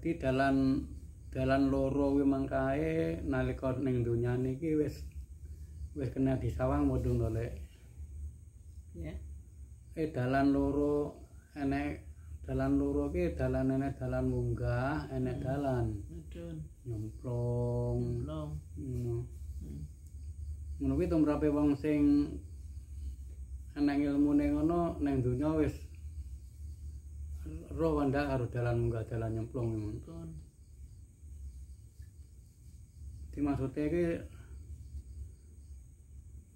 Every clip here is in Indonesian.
Dadi dalan loro kuwi mangkae nalika ning donyane iki wis kena disawang modung to Lek. Ya. Dalan loro enek dalan loro ki dalan enek dalan munggah, enek dalan nyemplung. Ngono. Ngono kuwi tumrape wong sing enek ilmune ngono ning donya wis roh ndak karo dalan munggah dalan nyemplung ngono. Di maksudnya iki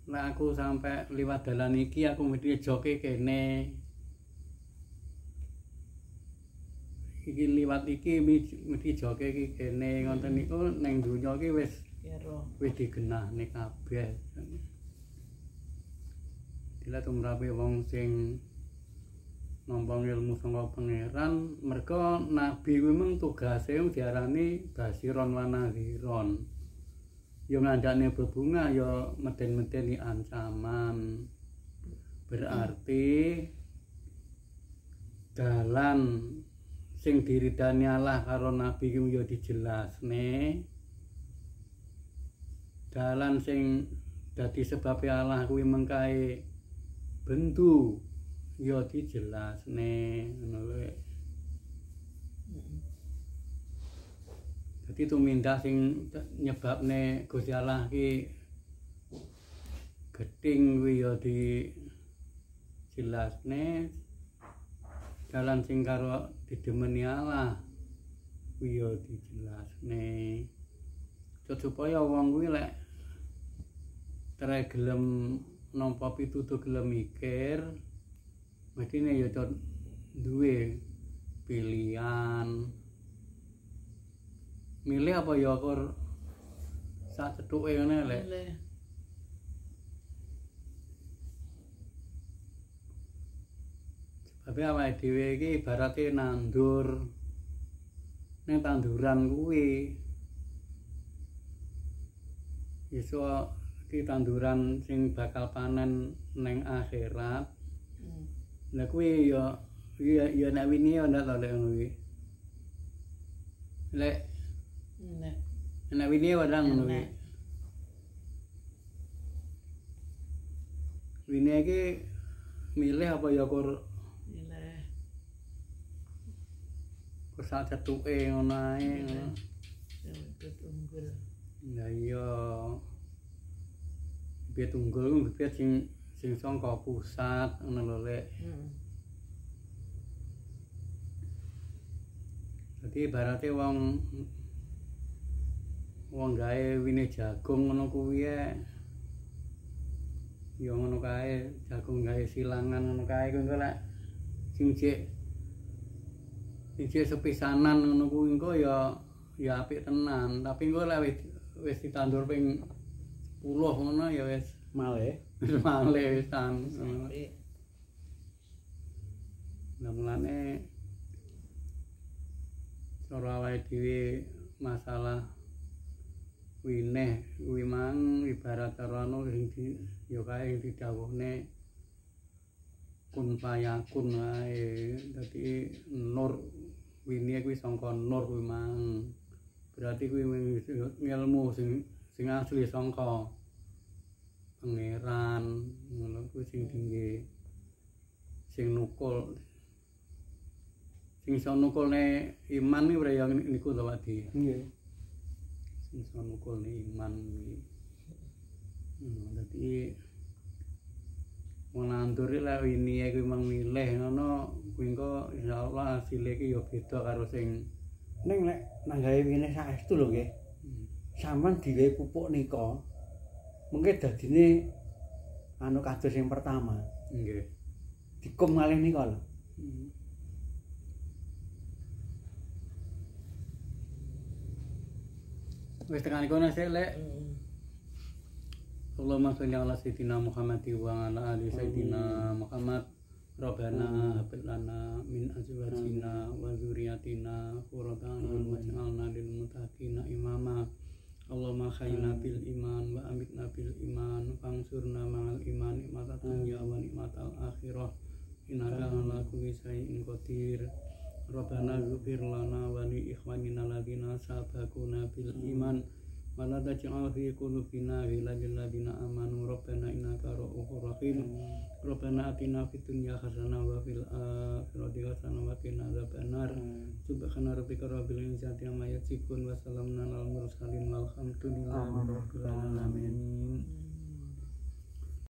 nek aku sampai liwat dalan iki aku mesti joke kene. Iki liwat iki mesti joke iki kene ngoten niku ning donya iki wis digenahne kabeh. Dila tumrape wong sing nampa ilmu saka pangeran, merga nabi kuwi mung tugase diarani basiron wa nadhiron. Ya ngandhane bebungah ya meden-medeni ancaman. Berarti dalan sing diridani Allah karo nabi ki ya dijelasne. Dalan sing dadi sebab Allah kuwi mengkae bendu ya dijelasne ngono lho. Dadi tumindak sing nyebabne Gusti Allah ki gething kuwi ya dijelasne. Dalan sing karo didemeni Allah kuwi ya dijelasne. Supaya wong kuwi lek tere gelem nampa pitutur gelem mikir mestine ya duwe pilihan. Milih apa ya kur sak cethuke ngene lek. Tapi awake dhewe iki ibarate nandur ning tanduran kuwi. Iso iki tanduran sing bakal panen ning akhirat. Lah kuwi ya nek wingi ya ndak to lek ngono kuwi. Nek wingi wae ngono kuwi. Wingi iki milih apa ya kur sak cethuke ngono ae. Lah iya. Bibit unggul ku bibit sing saka pusat ngono lho Lek. Dadi ibarate wong gawe wine jagung ngono kuwi ya ngono kae, jagung gawe silangan ngono kae engko lek sing jek sepisanan ngono kuwi engko ya apik tenan, tapi engko lek wis ditandur ping 10 ngono ya wis malih wisan. Nah mulane cara awake dhewe masalah wineh kuwi mang ibarat karo anu sing ya kae didhawuhne kun fayakun wae. Dadi nur wineh kuwi sangka nur kuwi mang. Berarti kuwi ilmu sing asli sangka pangeran ngono kuwi sing tinggi sing nukul sing iso nukulne iman iki ya niku to Pak Di. Nggih. Sing iso nukulne iman iki. Dadi wong nandur lek wingi kuwi mang milih ngono kuwi engko insyaallah hasile iki ya beda karo sing ning lek nanggawe wine saestu lho nggih. Sampeyan digawe pupuk nika mungkin dadine anu kados yang pertama. Nggih. Dikum malih nika lho. Wis tekan kono sik Lek. Allahumma sholli ala sayyidina Muhammad wa ala ali sayyidina Muhammad. Rabbana hab lana min azwajina wa dzurriyyatina qurrata a'yun waj'alna lil muttaqina imama. Allahumma khayyina bil iman wa amitna bil iman fansurna ma'al iman nikmatat dunya wa nikmatal akhirah innaka ala kulli syai'in qadir. Rabbana ighfir lana wa li ikhwanina alladziina sabaquna bil iman wa la taj'al fi qulubina ghillan lil ladzina amanu Rabbana innaka ra'ufur rahim. Rabbana atina fid dunya hasanah wa fil akhirati hasanah wa qina adzabannar. Subhana rabbika rabbil izzati amma yasifun wa salamun alal mursalin walhamdulillahi rabbil alamin.